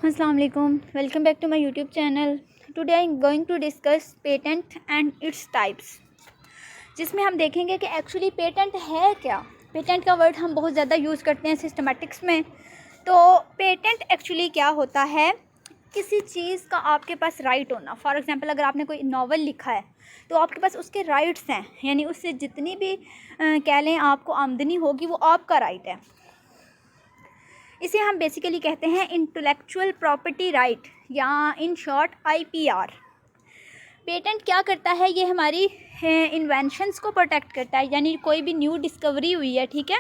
अस्सलाम वालेकुम, welcome back to my YouTube channel. Today I am going to discuss patent and its types, जिसमें हम देखेंगे कि एक्चुअली पेटेंट है क्या। पेटेंट का वर्ड हम बहुत ज़्यादा यूज़ करते हैं सिस्टमेटिक्स में। तो पेटेंट एक्चुअली क्या होता है, किसी चीज़ का आपके पास राइट होना। फॉर एग्जांपल अगर आपने कोई नावल लिखा है तो आपके पास उसके राइट्स हैं, यानी उससे जितनी भी कह लें आपको आमदनी होगी वो आपका राइट है। इसे हम बेसिकली कहते हैं इंटेलेक्चुअल प्रॉपर्टी राइट, या इन शॉर्ट IPR। पेटेंट क्या करता है, ये हमारी इन्वेंशंस को प्रोटेक्ट करता है। यानी कोई भी न्यू डिस्कवरी हुई है, ठीक है,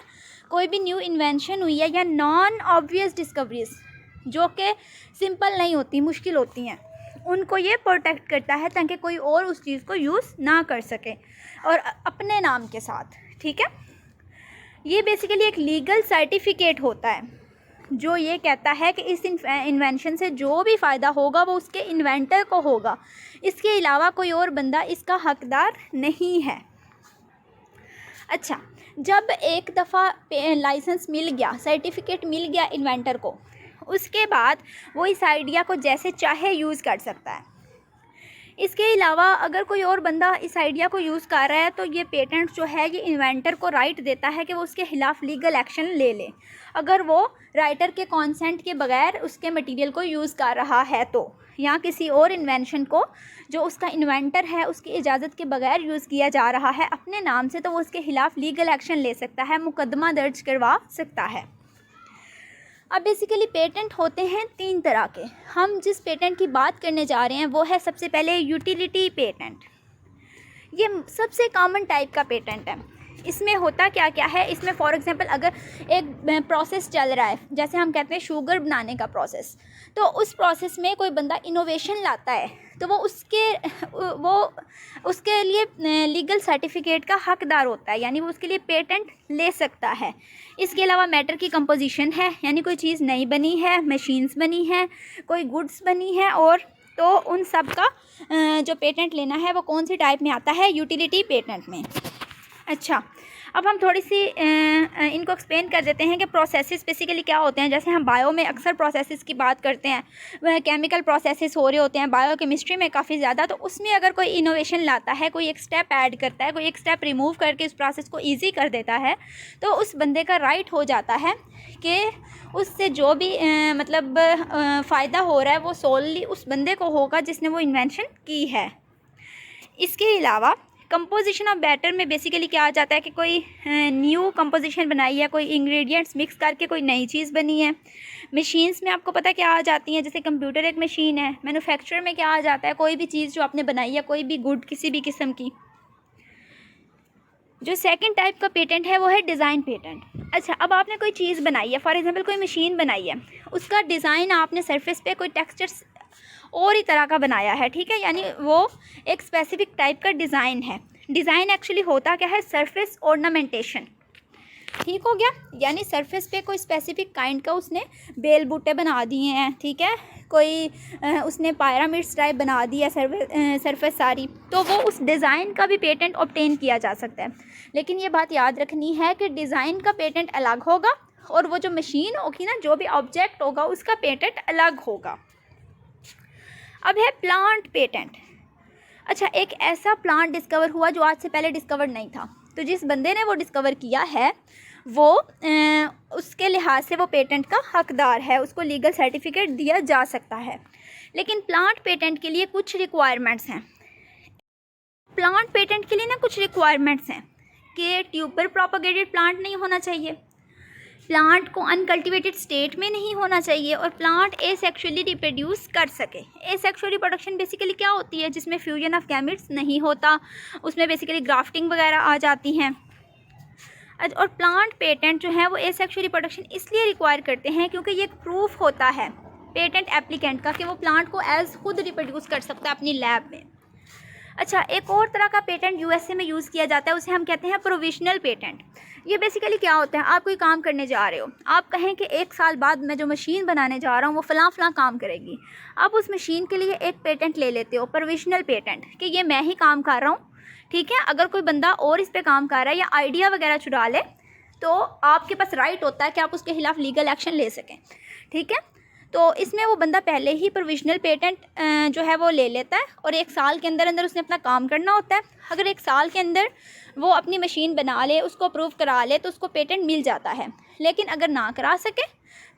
कोई भी न्यू इन्वेंशन हुई है या नॉन ऑब्वियस डिस्कवरीज जो कि सिंपल नहीं होती, मुश्किल होती हैं, उनको ये प्रोटेक्ट करता है ताकि कोई और उस चीज़ को यूज़ ना कर सके और अपने नाम के साथ। ठीक है, ये बेसिकली एक लीगल सर्टिफिकेट होता है जो ये कहता है कि इस इन्वेंशन से जो भी फ़ायदा होगा वो उसके इन्वेंटर को होगा, इसके अलावा कोई और बंदा इसका हकदार नहीं है। अच्छा, जब एक दफ़ा लाइसेंस मिल गया, सर्टिफिकेट मिल गया इन्वेंटर को, उसके बाद वो इस आइडिया को जैसे चाहे यूज़ कर सकता है। इसके अलावा अगर कोई और बंदा इस आइडिया को यूज़ कर रहा है तो ये पेटेंट जो है ये इन्वेंटर को राइट देता है कि वो उसके ख़िलाफ़ लीगल एक्शन ले ले, अगर वो राइटर के कॉन्सेंट के बगैर उसके मटेरियल को यूज़ कर रहा है तो, या किसी और इन्वेंशन को जो उसका इन्वेंटर है उसकी इजाज़त के बगैर यूज़ किया जा रहा है अपने नाम से, तो वो उसके ख़िलाफ़ लीगल एक्शन ले सकता है, मुकदमा दर्ज करवा सकता है। अब बेसिकली पेटेंट होते हैं 3 तरह के। हम जिस पेटेंट की बात करने जा रहे हैं वो है सबसे पहले यूटिलिटी पेटेंट। ये सबसे कॉमन टाइप का पेटेंट है। इसमें होता क्या क्या है, इसमें फॉर एग्जांपल अगर एक प्रोसेस चल रहा है, जैसे हम कहते हैं शुगर बनाने का प्रोसेस, तो उस प्रोसेस में कोई बंदा इनोवेशन लाता है तो वो उसके लिए लीगल सर्टिफिकेट का हकदार होता है, यानी वो उसके लिए पेटेंट ले सकता है। इसके अलावा मैटर की कंपोजिशन है, यानी कोई चीज़ नई बनी है, मशीन्स बनी है, कोई गुड्स बनी है, और तो उन सब का जो पेटेंट लेना है वो कौन सी टाइप में आता है, यूटिलिटी पेटेंट में। अच्छा, अब हम थोड़ी सी इनको एक्सप्लेन कर देते हैं कि प्रोसेसेस बेसिकली क्या होते हैं। जैसे हम बायो में अक्सर प्रोसेसेस की बात करते हैं, वह केमिकल प्रोसेसेस हो रहे होते हैं, बायो केमिस्ट्री में काफ़ी ज़्यादा, तो उसमें अगर कोई इनोवेशन लाता है, कोई एक स्टेप ऐड करता है, कोई एक स्टेप रिमूव करके उस प्रोसेस को ईजी कर देता है, तो उस बंदे का राइट हो जाता है कि उससे जो भी फ़ायदा हो रहा है वो सोलली उस बंदे को होगा जिसने वो इन्वेंशन की है। इसके अलावा कंपोजिशन ऑफ बैटर में बेसिकली क्या आ जाता है कि कोई न्यू कंपोजिशन बनाई है, कोई इंग्रेडिएंट्स मिक्स करके कोई नई चीज़ बनी है। मशीन्स में आपको पता क्या आ जाती हैं, जैसे कंप्यूटर एक मशीन है। मैन्युफैक्चर में क्या आ जाता है, कोई भी चीज़ जो आपने बनाई है, कोई भी गुड किसी भी किस्म की। जो सेकंड टाइप का पेटेंट है वो है डिज़ाइन पेटेंट। अच्छा, अब आपने कोई चीज़ बनाई है, फॉर एग्जांपल कोई मशीन बनाई है, उसका डिज़ाइन आपने सरफेस पे कोई टेक्सचर और ही तरह का बनाया है, ठीक है, यानी वो एक स्पेसिफिक टाइप का डिज़ाइन है। डिज़ाइन एक्चुअली होता क्या है, सरफेस ऑर्नामेंटेशन, ठीक हो गया, यानी सरफेस पे कोई स्पेसिफिक काइंड का उसने बेल बूटे बना दिए हैं, ठीक है, कोई उसने पायरामिड्स टाइप बना दिया सरफेस सारी, तो वो उस डिज़ाइन का भी पेटेंट ऑब्टेन किया जा सकता है। लेकिन ये बात याद रखनी है कि डिज़ाइन का पेटेंट अलग होगा और वो जो मशीन होगी ना, जो भी ऑब्जेक्ट होगा उसका पेटेंट अलग होगा। अब है प्लांट पेटेंट। अच्छा, एक ऐसा प्लांट डिस्कवर हुआ जो आज से पहले डिस्कवर नहीं था, तो जिस बंदे ने वो डिस्कवर किया है वो उसके लिहाज से वो पेटेंट का हकदार है, उसको लीगल सर्टिफिकेट दिया जा सकता है। लेकिन प्लांट पेटेंट के लिए कुछ रिक्वायरमेंट्स हैं। प्लांट पेटेंट के लिए ना कुछ रिक्वायरमेंट्स हैं कि ट्यूबर प्रोपगेटेड प्लांट नहीं होना चाहिए, प्लांट को अनकल्टिवेटेड स्टेट में नहीं होना चाहिए, और प्लांट एसेक्सुअली रिप्रोड्यूस कर सके। एसेक्सुअल रिप्रोडक्शन बेसिकली क्या होती है, जिसमें फ्यूजन ऑफ गैमेट्स नहीं होता, उसमें बेसिकली ग्राफ्टिंग वगैरह आ जाती हैं। और प्लांट पेटेंट जो है वो एसेक्सुअल रिप्रोडक्शन इसलिए रिक्वायर करते हैं क्योंकि ये एक प्रूफ होता है पेटेंट एप्लीकेंट का कि वो प्लांट को एज खुद रिप्रोड्यूस कर सकता है अपनी लैब में। अच्छा, एक और तरह का पेटेंट यूएसए में यूज़ किया जाता है, उसे हम कहते हैं प्रोविजनल पेटेंट। ये बेसिकली क्या होता है, आप कोई काम करने जा रहे हो, आप कहें कि 1 साल बाद मैं जो मशीन बनाने जा रहा हूँ वो फ़लाँ काम करेगी, आप उस मशीन के लिए एक पेटेंट ले लेते हो, प्रोविजनल पेटेंट, कि ये मैं ही काम कर रहा हूँ, ठीक है, अगर कोई बंदा और इस पर काम कर रहा है या आइडिया वगैरह चुरा ले तो आपके पास राइट होता है कि आप उसके खिलाफ़ लीगल एक्शन ले सकें, ठीक है। तो इसमें वो बंदा पहले ही प्रोविजनल पेटेंट जो है वो ले लेता है और 1 साल के अंदर अंदर उसने अपना काम करना होता है। अगर 1 साल के अंदर वो अपनी मशीन बना ले, उसको अप्रूव करा ले, तो उसको पेटेंट मिल जाता है। लेकिन अगर ना करा सके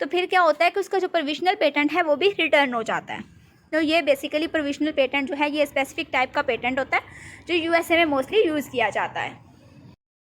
तो फिर क्या होता है कि उसका जो प्रोविजनल पेटेंट है वो भी रिटर्न हो जाता है। तो ये बेसिकली प्रोविजनल पेटेंट जो है ये स्पेसिफिक टाइप का पेटेंट होता है जो यूएसए में मोस्टली यूज़ किया जाता है।